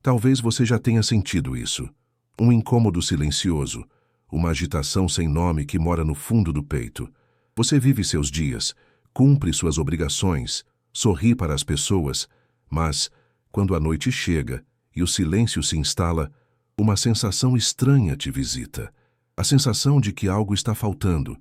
Talvez você já tenha sentido isso. Um incômodo silencioso, uma agitação sem nome que mora no fundo do peito. Você vive seus dias, cumpre suas obrigações, sorri para as pessoas, mas, quando a noite chega e o silêncio se instala, uma sensação estranha te visita. A sensação de que algo está faltando,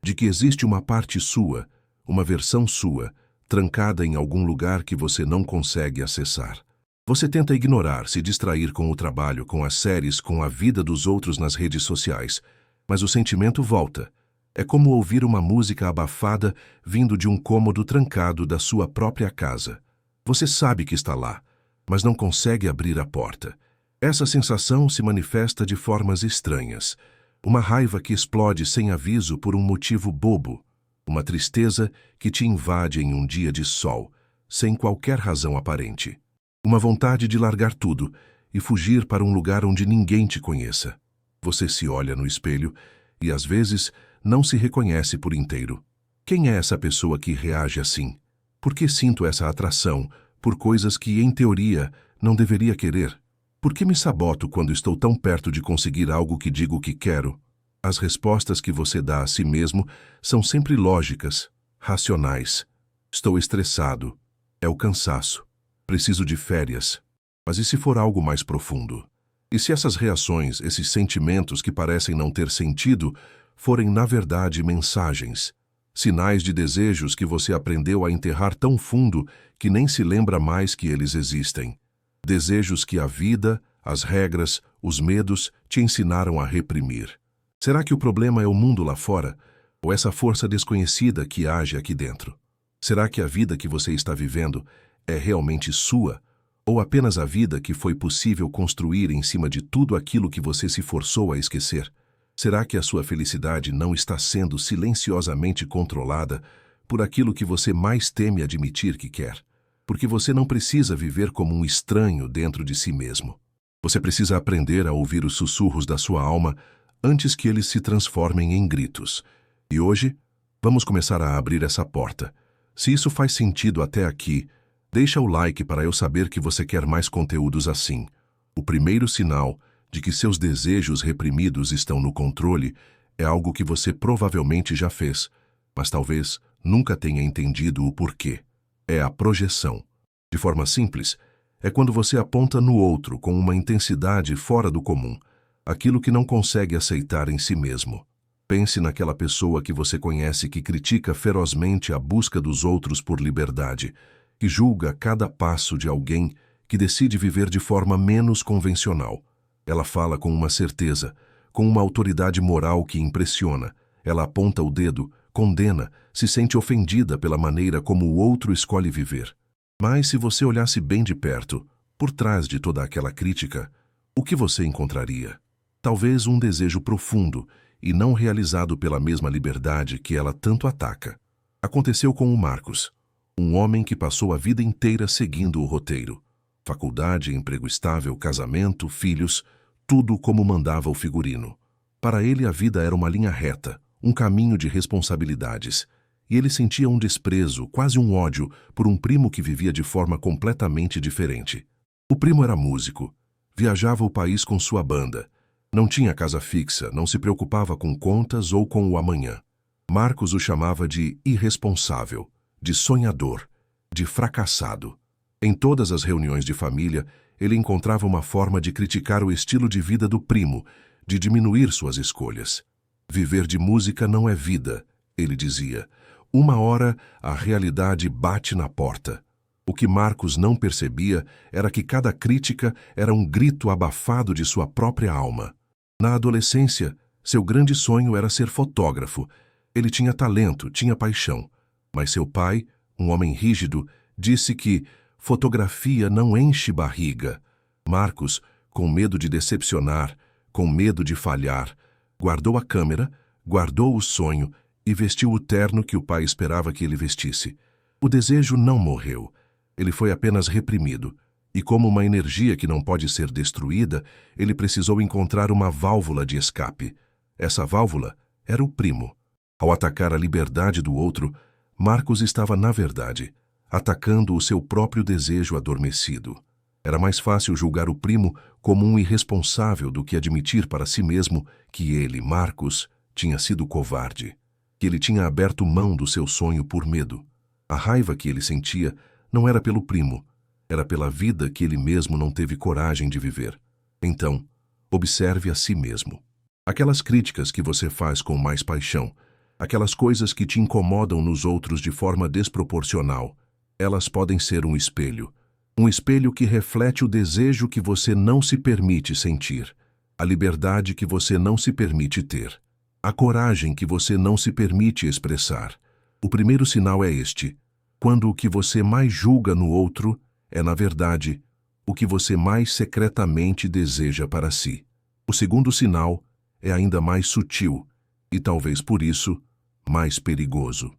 de que existe uma parte sua, uma versão sua, trancada em algum lugar que você não consegue acessar. Você tenta ignorar, se distrair com o trabalho, com as séries, com a vida dos outros nas redes sociais, mas o sentimento volta. É como ouvir uma música abafada vindo de um cômodo trancado da sua própria casa. Você sabe que está lá, mas não consegue abrir a porta. Essa sensação se manifesta de formas estranhas. Uma raiva que explode sem aviso por um motivo bobo. Uma tristeza que te invade em um dia de sol, sem qualquer razão aparente. Uma vontade de largar tudo e fugir para um lugar onde ninguém te conheça. Você se olha no espelho e, às vezes, não se reconhece por inteiro. Quem é essa pessoa que reage assim? Por que sinto essa atração por coisas que, em teoria, não deveria querer? Por que me saboto quando estou tão perto de conseguir algo que digo que quero? As respostas que você dá a si mesmo são sempre lógicas, racionais. Estou estressado. É o cansaço. Preciso de férias. Mas e se for algo mais profundo? E se essas reações, esses sentimentos que parecem não ter sentido, forem na verdade mensagens, sinais de desejos que você aprendeu a enterrar tão fundo que nem se lembra mais que eles existem? Desejos que a vida, as regras, os medos te ensinaram a reprimir. Será que o problema é o mundo lá fora, ou essa força desconhecida que age aqui dentro? Será que a vida que você está vivendo é realmente sua, ou apenas a vida que foi possível construir em cima de tudo aquilo que você se forçou a esquecer? Será que a sua felicidade não está sendo silenciosamente controlada por aquilo que você mais teme admitir que quer? Porque você não precisa viver como um estranho dentro de si mesmo. Você precisa aprender a ouvir os sussurros da sua alma antes que eles se transformem em gritos. E hoje, vamos começar a abrir essa porta. Se isso faz sentido até aqui, deixa o like para eu saber que você quer mais conteúdos assim. O primeiro sinal de que seus desejos reprimidos estão no controle é algo que você provavelmente já fez, mas talvez nunca tenha entendido o porquê. É a projeção. De forma simples, é quando você aponta no outro com uma intensidade fora do comum, aquilo que não consegue aceitar em si mesmo. Pense naquela pessoa que você conhece que critica ferozmente a busca dos outros por liberdade, que julga cada passo de alguém que decide viver de forma menos convencional. Ela fala com uma certeza, com uma autoridade moral que impressiona. Ela aponta o dedo, condena, se sente ofendida pela maneira como o outro escolhe viver. Mas se você olhasse bem de perto, por trás de toda aquela crítica, o que você encontraria? Talvez um desejo profundo e não realizado pela mesma liberdade que ela tanto ataca. Aconteceu com o Marcos, um homem que passou a vida inteira seguindo o roteiro. Faculdade, emprego estável, casamento, filhos, tudo como mandava o figurino. Para ele a vida era uma linha reta, um caminho de responsabilidades, e ele sentia um desprezo, quase um ódio, por um primo que vivia de forma completamente diferente. O primo era músico, viajava o país com sua banda, não tinha casa fixa, não se preocupava com contas ou com o amanhã. Marcos o chamava de irresponsável, de sonhador, de fracassado. Em todas as reuniões de família, ele encontrava uma forma de criticar o estilo de vida do primo, de diminuir suas escolhas. Viver de música não é vida, ele dizia. Uma hora, a realidade bate na porta. O que Marcos não percebia era que cada crítica era um grito abafado de sua própria alma. Na adolescência, seu grande sonho era ser fotógrafo. Ele tinha talento, tinha paixão. Mas seu pai, um homem rígido, disse que fotografia não enche barriga. Marcos, com medo de decepcionar, com medo de falhar, guardou a câmera, guardou o sonho e vestiu o terno que o pai esperava que ele vestisse. O desejo não morreu. Ele foi apenas reprimido. E como uma energia que não pode ser destruída, ele precisou encontrar uma válvula de escape. Essa válvula era o primo. Ao atacar a liberdade do outro, Marcos estava, na verdade, atacando o seu próprio desejo adormecido. Era mais fácil julgar o primo como um irresponsável do que admitir para si mesmo que ele, Marcos, tinha sido covarde, que ele tinha aberto mão do seu sonho por medo. A raiva que ele sentia não era pelo primo, era pela vida que ele mesmo não teve coragem de viver. Então, observe a si mesmo. Aquelas críticas que você faz com mais paixão, aquelas coisas que te incomodam nos outros de forma desproporcional, elas podem ser um espelho. Um espelho que reflete o desejo que você não se permite sentir, a liberdade que você não se permite ter, a coragem que você não se permite expressar. O primeiro sinal é este: quando o que você mais julga no outro é, na verdade, o que você mais secretamente deseja para si. O segundo sinal é ainda mais sutil e, talvez por isso, mais perigoso.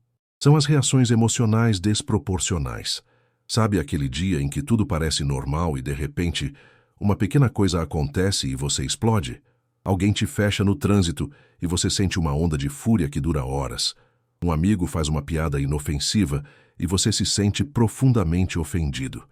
São as reações emocionais desproporcionais. Sabe aquele dia em que tudo parece normal e, de repente, uma pequena coisa acontece e você explode? Alguém te fecha no trânsito e você sente uma onda de fúria que dura horas. Um amigo faz uma piada inofensiva e você se sente profundamente ofendido,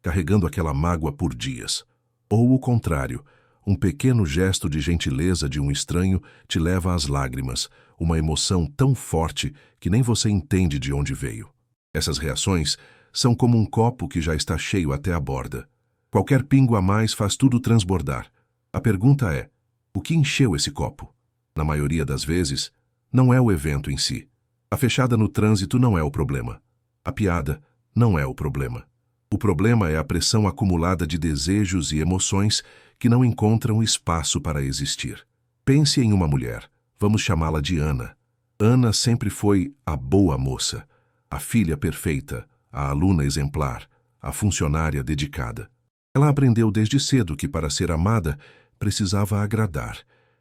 carregando aquela mágoa por dias. Ou o contrário, um pequeno gesto de gentileza de um estranho te leva às lágrimas, uma emoção tão forte que nem você entende de onde veio. Essas reações são como um copo que já está cheio até a borda. Qualquer pingo a mais faz tudo transbordar. A pergunta é: o que encheu esse copo? Na maioria das vezes, não é o evento em si. A fechada no trânsito não é o problema. A piada não é o problema. O problema é a pressão acumulada de desejos e emoções que não encontram espaço para existir. Pense em uma mulher. Vamos chamá-la de Ana. Ana sempre foi a boa moça, a filha perfeita, a aluna exemplar, a funcionária dedicada. Ela aprendeu desde cedo que para ser amada precisava agradar.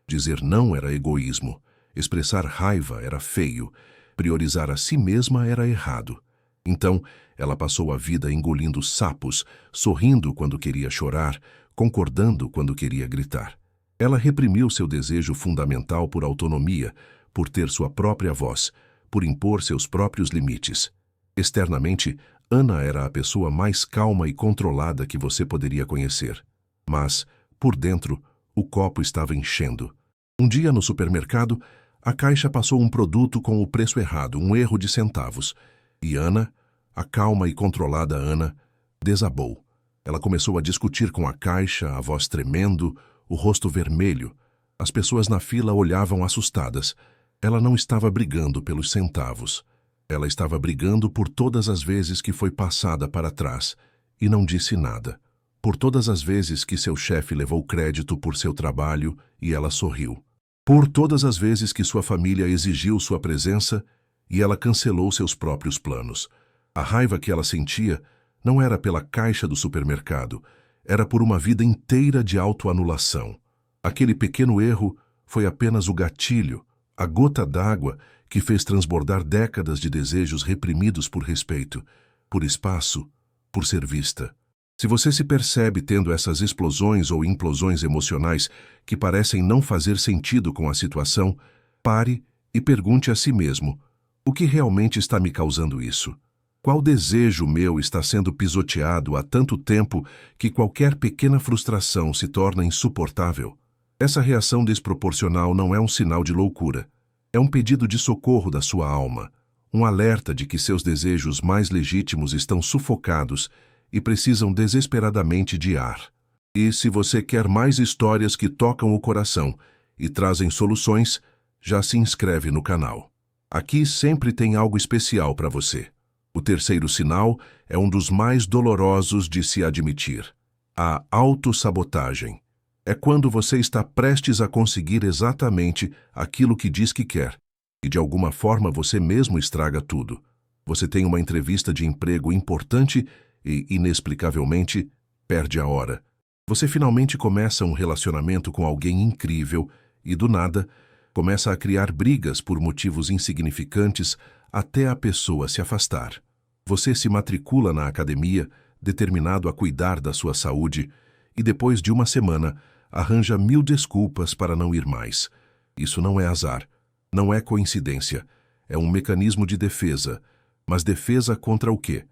Dizer não era egoísmo, expressar raiva era feio, priorizar a si mesma era errado. Então, ela passou a vida engolindo sapos, sorrindo quando queria chorar, concordando quando queria gritar. Ela reprimiu seu desejo fundamental por autonomia, por ter sua própria voz, por impor seus próprios limites. Externamente, Ana era a pessoa mais calma e controlada que você poderia conhecer. Mas, por dentro, o copo estava enchendo. Um dia no supermercado, a caixa passou um produto com o preço errado, um erro de centavos. E Ana, a calma e controlada Ana, desabou. Ela começou a discutir com a caixa, a voz tremendo, o rosto vermelho. As pessoas na fila olhavam assustadas. Ela não estava brigando pelos centavos. Ela estava brigando por todas as vezes que foi passada para trás e não disse nada. Por todas as vezes que seu chefe levou crédito por seu trabalho e ela sorriu. Por todas as vezes que sua família exigiu sua presença e ela cancelou seus próprios planos. A raiva que ela sentia não era pela caixa do supermercado, era por uma vida inteira de autoanulação. Aquele pequeno erro foi apenas o gatilho, a gota d'água que fez transbordar décadas de desejos reprimidos por respeito, por espaço, por ser vista. Se você se percebe tendo essas explosões ou implosões emocionais que parecem não fazer sentido com a situação, pare e pergunte a si mesmo: o que realmente está me causando isso? Qual desejo meu está sendo pisoteado há tanto tempo que qualquer pequena frustração se torna insuportável? Essa reação desproporcional não é um sinal de loucura. É um pedido de socorro da sua alma, um alerta de que seus desejos mais legítimos estão sufocados e precisam desesperadamente de ar. E se você quer mais histórias que tocam o coração e trazem soluções, já se inscreve no canal. Aqui sempre tem algo especial para você. O terceiro sinal é um dos mais dolorosos de se admitir: a autossabotagem. É quando você está prestes a conseguir exatamente aquilo que diz que quer, e de alguma forma você mesmo estraga tudo. Você tem uma entrevista de emprego importante e, inexplicavelmente, perde a hora. Você finalmente começa um relacionamento com alguém incrível e, do nada, começa a criar brigas por motivos insignificantes até a pessoa se afastar. Você se matricula na academia, determinado a cuidar da sua saúde, e depois de uma semana, arranja 1000 desculpas para não ir mais. Isso não é azar, não é coincidência, é um mecanismo de defesa. Mas defesa contra o quê?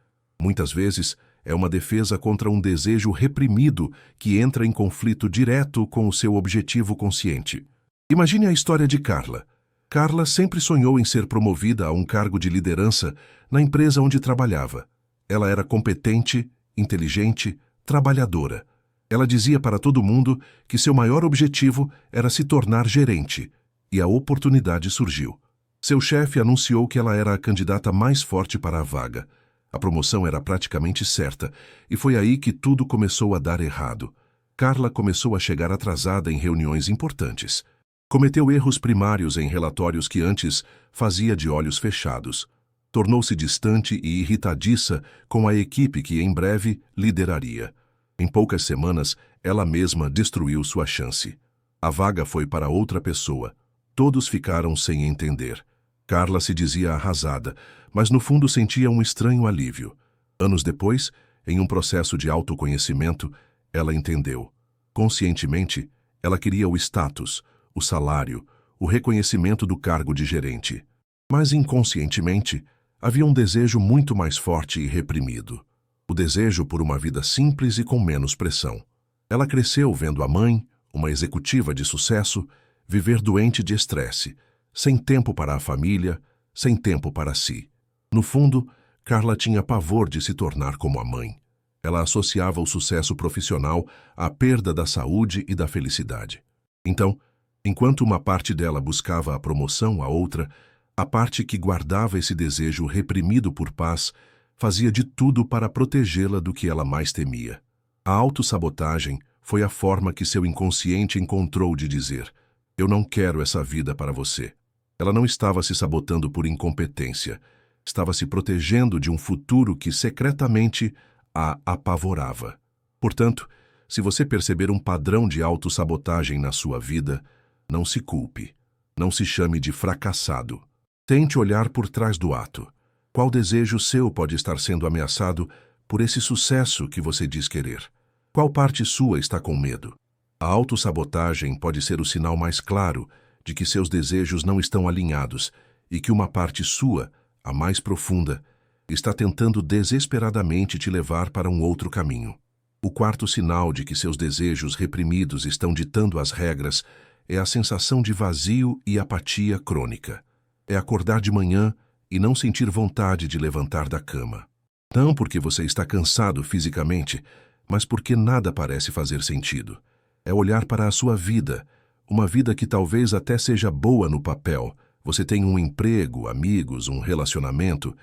Muitas vezes É uma defesa contra um desejo reprimido que entra em conflito direto com o seu objetivo consciente. Imagine a história de Carla. Carla sempre sonhou em ser promovida a um cargo de liderança na empresa onde trabalhava. Ela era competente, inteligente, trabalhadora. Ela dizia para todo mundo que seu maior objetivo era se tornar gerente, e a oportunidade surgiu. Seu chefe anunciou que ela era a candidata mais forte para a vaga. A promoção era praticamente certa, e foi aí que tudo começou a dar errado. Carla começou a chegar atrasada em reuniões importantes. Cometeu erros primários em relatórios que antes fazia de olhos fechados. Tornou-se distante e irritadiça com a equipe que em breve lideraria. Em poucas semanas, ela mesma destruiu sua chance. A vaga foi para outra pessoa. Todos ficaram sem entender. Carla se dizia arrasada, mas no fundo sentia um estranho alívio. Anos depois, em um processo de autoconhecimento, ela entendeu. Conscientemente, ela queria o status, o salário, o reconhecimento do cargo de gerente. Mas inconscientemente, havia um desejo muito mais forte e reprimido. O desejo por uma vida simples e com menos pressão. Ela cresceu vendo a mãe, uma executiva de sucesso, viver doente de estresse, sem tempo para a família, sem tempo para si. No fundo, Carla tinha pavor de se tornar como a mãe. Ela associava o sucesso profissional à perda da saúde e da felicidade. Então, enquanto uma parte dela buscava a promoção, a outra, a parte que guardava esse desejo reprimido por paz, fazia de tudo para protegê-la do que ela mais temia. A autossabotagem foi a forma que seu inconsciente encontrou de dizer: "Eu não quero essa vida para você." Ela não estava se sabotando por incompetência, estava se protegendo de um futuro que secretamente a apavorava. Portanto, se você perceber um padrão de autossabotagem na sua vida, não se culpe, não se chame de fracassado. Tente olhar por trás do ato. Qual desejo seu pode estar sendo ameaçado por esse sucesso que você diz querer? Qual parte sua está com medo? A autossabotagem pode ser o sinal mais claro de que seus desejos não estão alinhados e que uma parte sua, a mais profunda, está tentando desesperadamente te levar para um outro caminho. O quarto sinal de que seus desejos reprimidos estão ditando as regras é a sensação de vazio e apatia crônica. É acordar de manhã e não sentir vontade de levantar da cama. Não porque você está cansado fisicamente, mas porque nada parece fazer sentido. É olhar para a sua vida, uma vida que talvez até seja boa no papel. Você tem um emprego, amigos, um relacionamento,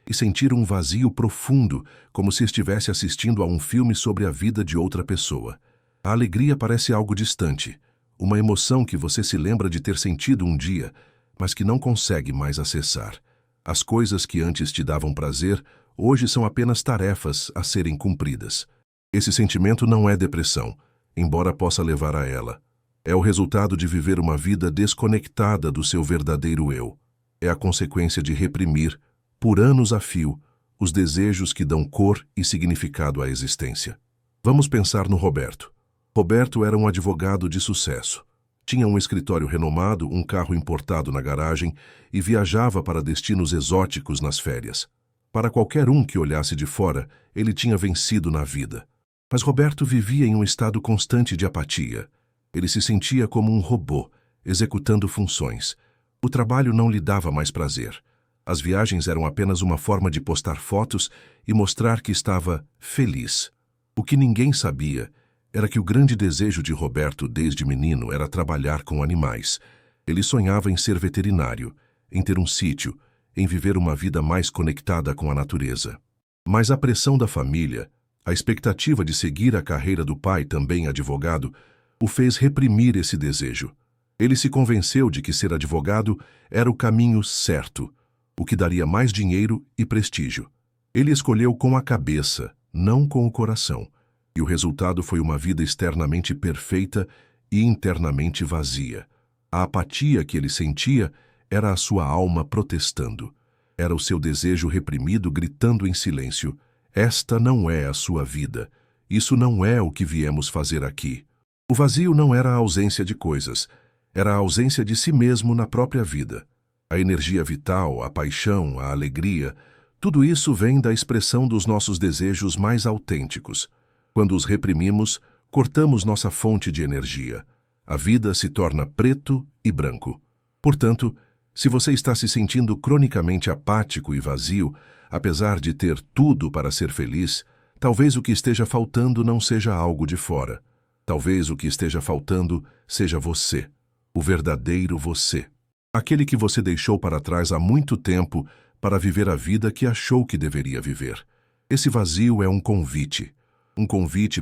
e sentir um vazio profundo, como se estivesse assistindo a um filme sobre a vida de outra pessoa. A alegria parece algo distante, uma emoção que você se lembra de ter sentido um dia, mas que não consegue mais acessar. As coisas que antes te davam prazer, hoje são apenas tarefas a serem cumpridas. Esse sentimento não é depressão, embora possa levar a ela. É o resultado de viver uma vida desconectada do seu verdadeiro eu. É a consequência de reprimir, por anos a fio, os desejos que dão cor e significado à existência. Vamos pensar no Roberto. Roberto era um advogado de sucesso. Tinha um escritório renomado, um carro importado na garagem e viajava para destinos exóticos nas férias. Para qualquer um que olhasse de fora, ele tinha vencido na vida. Mas Roberto vivia em um estado constante de apatia. Ele se sentia como um robô, executando funções. O trabalho não lhe dava mais prazer. As viagens eram apenas uma forma de postar fotos e mostrar que estava feliz. O que ninguém sabia era que o grande desejo de Roberto desde menino era trabalhar com animais. Ele sonhava em ser veterinário, em ter um sítio, em viver uma vida mais conectada com a natureza. Mas a pressão da família, a expectativa de seguir a carreira do pai, também advogado, o fez reprimir esse desejo. Ele se convenceu de que ser advogado era o caminho certo, o que daria mais dinheiro e prestígio. Ele escolheu com a cabeça, não com o coração, e o resultado foi uma vida externamente perfeita e internamente vazia. A apatia que ele sentia era a sua alma protestando. Era o seu desejo reprimido gritando em silêncio: "Esta não é a sua vida. Isso não é o que viemos fazer aqui." O vazio não era a ausência de coisas, era a ausência de si mesmo na própria vida. A energia vital, a paixão, a alegria, Tudo isso vem da expressão dos nossos desejos mais autênticos. Quando os reprimimos, cortamos nossa fonte de energia. A vida se torna preto e branco. Portanto, se você está se sentindo cronicamente apático e vazio, apesar de ter tudo para ser feliz, talvez o que esteja faltando não seja algo de fora. Talvez o que esteja faltando seja você, o verdadeiro você. Aquele que você deixou para trás há muito tempo para viver a vida que achou que deveria viver. Esse vazio é um convite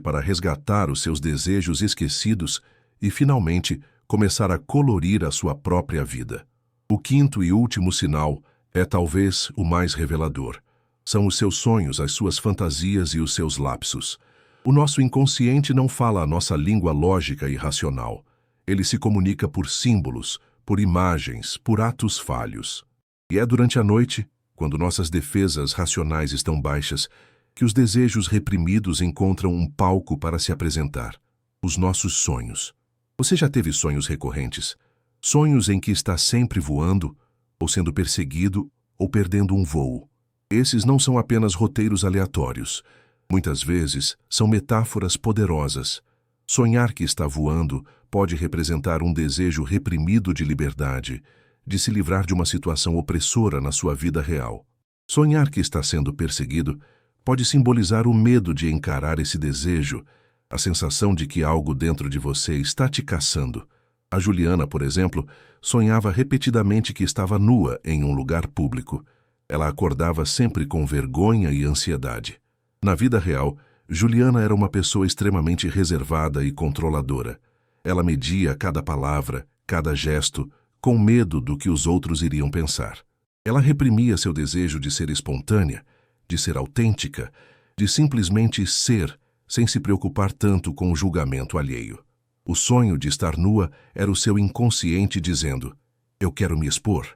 para resgatar os seus desejos esquecidos e, finalmente, começar a colorir a sua própria vida. O quinto e último sinal é talvez o mais revelador. São os seus sonhos, as suas fantasias e os seus lapsos. O nosso inconsciente não fala a nossa língua lógica e racional. Ele se comunica por símbolos, por imagens, por atos falhos. E é durante a noite, quando nossas defesas racionais estão baixas, que os desejos reprimidos encontram um palco para se apresentar. Os nossos sonhos. Você já teve sonhos recorrentes? Sonhos em que está sempre voando, ou sendo perseguido, ou perdendo um voo. Esses não são apenas roteiros aleatórios. Muitas vezes, são metáforas poderosas. Sonhar que está voando pode representar um desejo reprimido de liberdade, de se livrar de uma situação opressora na sua vida real. Sonhar que está sendo perseguido pode simbolizar o medo de encarar esse desejo, a sensação de que algo dentro de você está te caçando. A Juliana, por exemplo, sonhava repetidamente que estava nua em um lugar público. Ela acordava sempre com vergonha e ansiedade. Na vida real, Juliana era uma pessoa extremamente reservada e controladora. Ela media cada palavra, cada gesto, com medo do que os outros iriam pensar. Ela reprimia seu desejo de ser espontânea, de ser autêntica, de simplesmente ser, sem se preocupar tanto com o julgamento alheio. O sonho de estar nua era o seu inconsciente dizendo: eu quero me expor,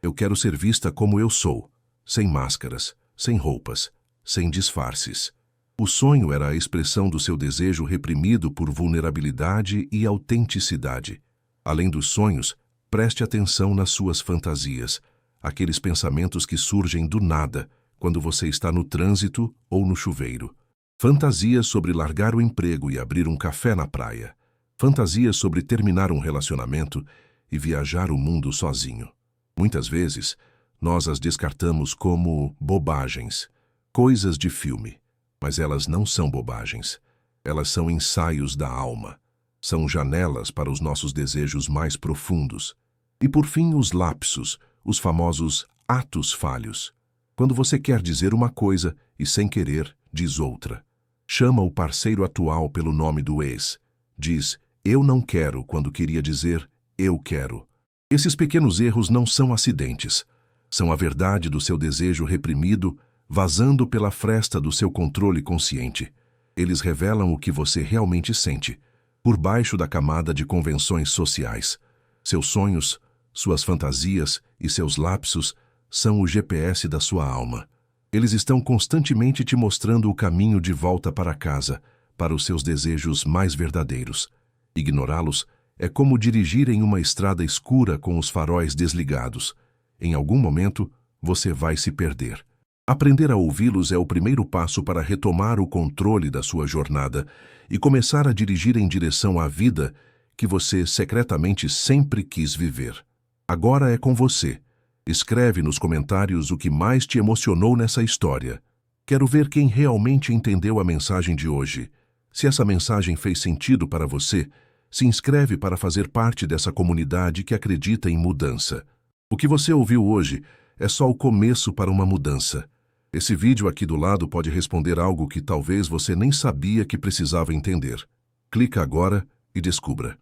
eu quero ser vista como eu sou, sem máscaras, sem roupas, sem disfarces. O sonho era a expressão do seu desejo reprimido por vulnerabilidade e autenticidade. Além dos sonhos, preste atenção nas suas fantasias, aqueles pensamentos que surgem do nada, quando você está no trânsito ou no chuveiro. Fantasias sobre largar o emprego e abrir um café na praia. Fantasias sobre terminar um relacionamento e viajar o mundo sozinho. Muitas vezes, nós as descartamos como bobagens, coisas de filme. Mas elas não são bobagens. Elas são ensaios da alma. São janelas para os nossos desejos mais profundos. E por fim, os lapsos, os famosos atos falhos. Quando você quer dizer uma coisa e, sem querer, diz outra. Chama o parceiro atual pelo nome do ex. Diz, eu não quero, quando queria dizer, eu quero. Esses pequenos erros não são acidentes. São a verdade do seu desejo reprimido, vazando pela fresta do seu controle consciente. Eles revelam o que você realmente sente, por baixo da camada de convenções sociais. Seus sonhos, suas fantasias e seus lapsos são o GPS da sua alma. Eles estão constantemente te mostrando o caminho de volta para casa, para os seus desejos mais verdadeiros. Ignorá-los é como dirigir em uma estrada escura com os faróis desligados. Em algum momento, você vai se perder. Aprender a ouvi-los é o primeiro passo para retomar o controle da sua jornada e começar a dirigir em direção à vida que você secretamente sempre quis viver. Agora é com você. Escreve nos comentários o que mais te emocionou nessa história. Quero ver quem realmente entendeu a mensagem de hoje. Se essa mensagem fez sentido para você, se inscreve para fazer parte dessa comunidade que acredita em mudança. O que você ouviu hoje é só o começo para uma mudança. Esse vídeo aqui do lado pode responder algo que talvez você nem sabia que precisava entender. Clica agora e descubra.